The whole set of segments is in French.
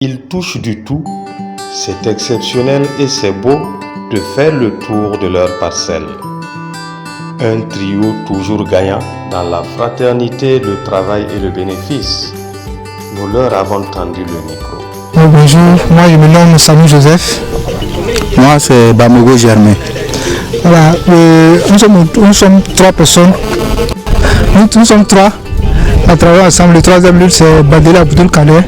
Ils touchent du tout, c'est exceptionnel et c'est beau de faire le tour de leur parcelle. Un trio toujours gagnant dans la fraternité, le travail et le bénéfice. Nous leur avons tendu le micro. Bonjour, moi je me nomme Samy Joseph. Moi c'est Bamogo Germain. Voilà, nous sommes trois personnes. Nous sommes trois à travailler ensemble. Le troisième lieu c'est Badela Abdul Kader.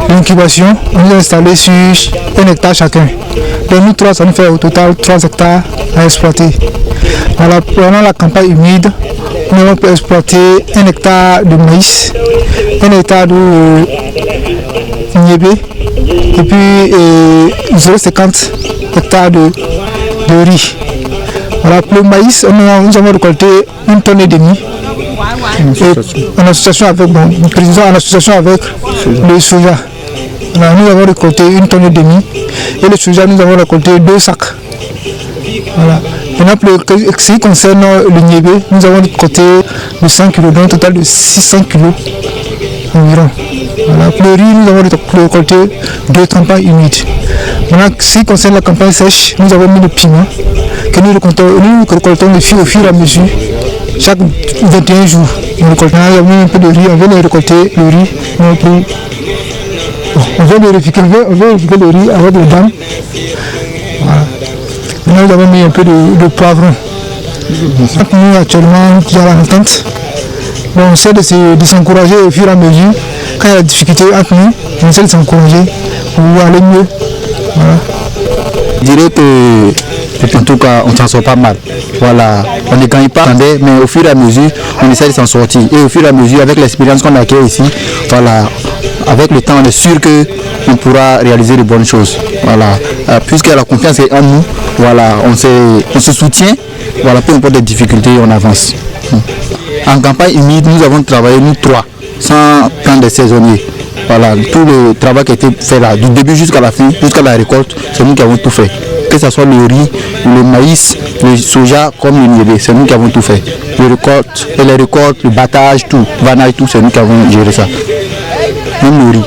L'incubation, on est installé sur 1 hectare chacun. Donc nous trois, ça nous fait au total 3 hectares à exploiter. Voilà, pendant la campagne humide, nous avons pu exploiter 1 hectare de maïs, 1 hectare de niébé et puis 0,50 hectares de riz. Voilà, pour le maïs, nous avons récolté 1,5 tonne. En association avec, nous précisons en association avec le soja. Alors, nous avons récolté 1,5 tonne et le soja, nous avons récolté 2 sacs. Voilà. Maintenant, pour ce qui concerne le niébé, nous avons récolté de 100 kg, donc un total de 600 kg environ. Voilà. Pour le riz, nous avons récolté 2 campagnes humides. Maintenant, ce qui concerne la campagne sèche, nous avons mis le piment que nous récoltons au fur et à mesure. Chaque 21 jours, nous récoltons un peu de riz, on vient de récolter le riz. On vient de vérifier le riz avec les dames. Voilà. Maintenant, nous avons mis un peu de poivron. Nous, actuellement, il y a l'entente. Bon, on essaie de s'encourager au fur et à mesure. Quand il y a des difficultés entre nous, on essaie de s'encourager pour aller mieux. Voilà. Je dirais que, en tout cas, on s'en sort pas mal. Voilà, on ne gagne pas, mais au fur et à mesure, on essaie de s'en sortir. Et au fur et à mesure, avec l'expérience qu'on acquiert ici, voilà, avec le temps, on est sûr qu'on pourra réaliser de bonnes choses. Voilà, puisque la confiance est en nous, voilà, on se soutient, voilà, peu importe les difficultés, on avance. En campagne humide, nous avons travaillé, nous trois, sans prendre des saisonniers. Voilà, tout le travail qui a été fait là, du début jusqu'à la fin, jusqu'à la récolte, c'est nous qui avons tout fait. Que ce soit le riz, le maïs, le soja comme le niébé, c'est nous qui avons tout fait. Les récoltes, le battage, tout, le vanage, tout, c'est nous qui avons géré ça. Même le riz.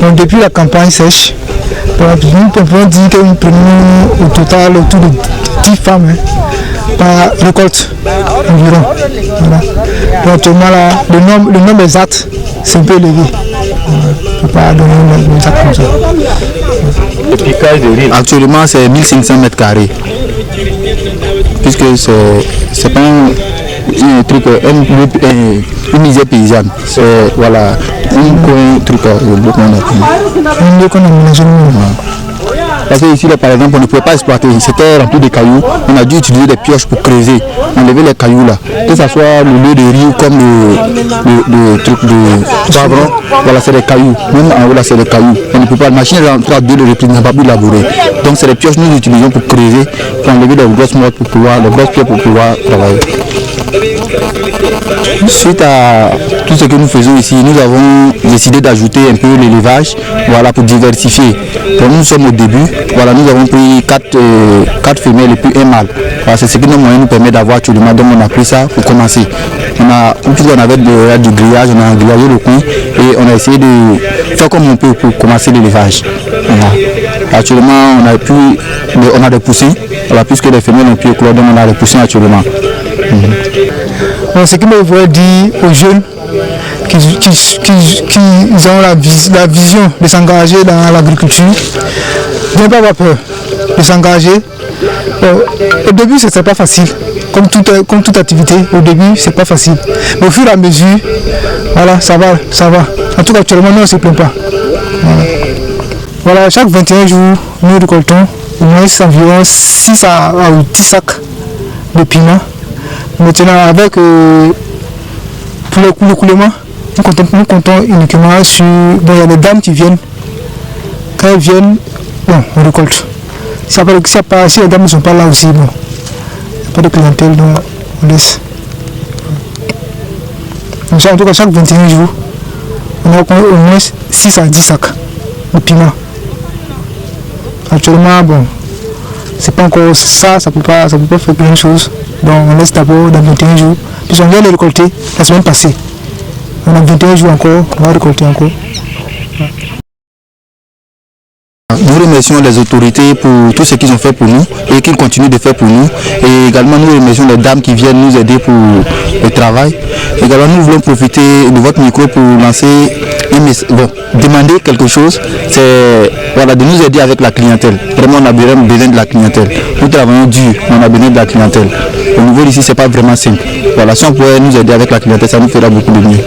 Donc, depuis la campagne sèche, nous pouvons dire que nous prenons au total autour de 10 femmes par récolte environ. Voilà. Donc, actuellement, là, le nombre exact, c'est un peu élevé. On ne peut pas donner un nombre exact comme ça. Le piquage de riz, actuellement, c'est 1500 mètres carrés. Puisque c'est pas un truc, une misère paysanne. C'est voilà, un truc, Un lieu qu'on a aménagé. Parce que ici, là, par exemple, on ne pouvait pas exploiter, c'était rempli de cailloux. On a dû utiliser des pioches pour creuser, enlever les cailloux là. Que ce soit le lieu de riz comme le truc de poivron, voilà, c'est des cailloux. Même en haut là, c'est des cailloux. On ne peut pas, la machine est en train de le reprise, n'a pas pu labourer. Donc c'est les pioches que nous utilisons pour creuser, pour enlever les grosses morts pour pouvoir, les grosses pierres pour pouvoir travailler. Suite à tout ce que nous faisons ici, nous avons décidé d'ajouter un peu l'élevage, voilà, pour diversifier. Donc nous sommes au début, voilà, nous avons pris 4 femelles et puis un mâle. Voilà, c'est ce que nos moyens nous permettent d'avoir actuellement, donc on a pris ça pour commencer. On avait du grillage, on a grillagé le coin et on a essayé de faire comme on peut pour commencer l'élevage. Voilà. Actuellement, on a des poussins, voilà, puisque les femelles ont pu éclore, donc on a des poussins actuellement. Donc, ce que je voudrais dire aux jeunes qui ont la vision de s'engager dans l'agriculture, de ne pas avoir peur de s'engager. Au début, ce ne serait pas facile. Comme toute activité, au début, ce n'est pas facile. Mais au fur et à mesure, voilà, ça va. En tout cas, actuellement, nous, on ne se plaint pas. Voilà, chaque 21 jours, nous récoltons au moins environ 6 à 10 sacs de piment. Maintenant, avec pour le coulement, nous comptons uniquement sur. Bon, il y a des dames qui viennent. Quand elles viennent, bon, on récolte. Si les dames ne sont pas là aussi, bon, il n'y a pas de clientèle, donc on laisse. Donc, en tout cas, chaque 21 jours, on a au moins 6 à 10 sacs de piment. Actuellement, bon, c'est pas encore ça, ça peut pas faire plein de choses. Donc on laisse d'abord dans 21 jours. Puis on vient les récolter la semaine passée. On a 21 jours encore, on va récolter encore. Nous remercions les autorités pour tout ce qu'ils ont fait pour nous et qu'ils continuent de faire pour nous. Et également nous remercions les dames qui viennent nous aider pour le travail. Également nous voulons profiter de votre micro pour lancer demander quelque chose, c'est de nous aider avec la clientèle. Vraiment on a besoin de la clientèle. Nous travaillons dur, mais on a besoin de la clientèle. Au niveau d'ici c'est pas vraiment simple. Voilà, si on pouvait nous aider avec la clientèle, ça nous fera beaucoup de mieux.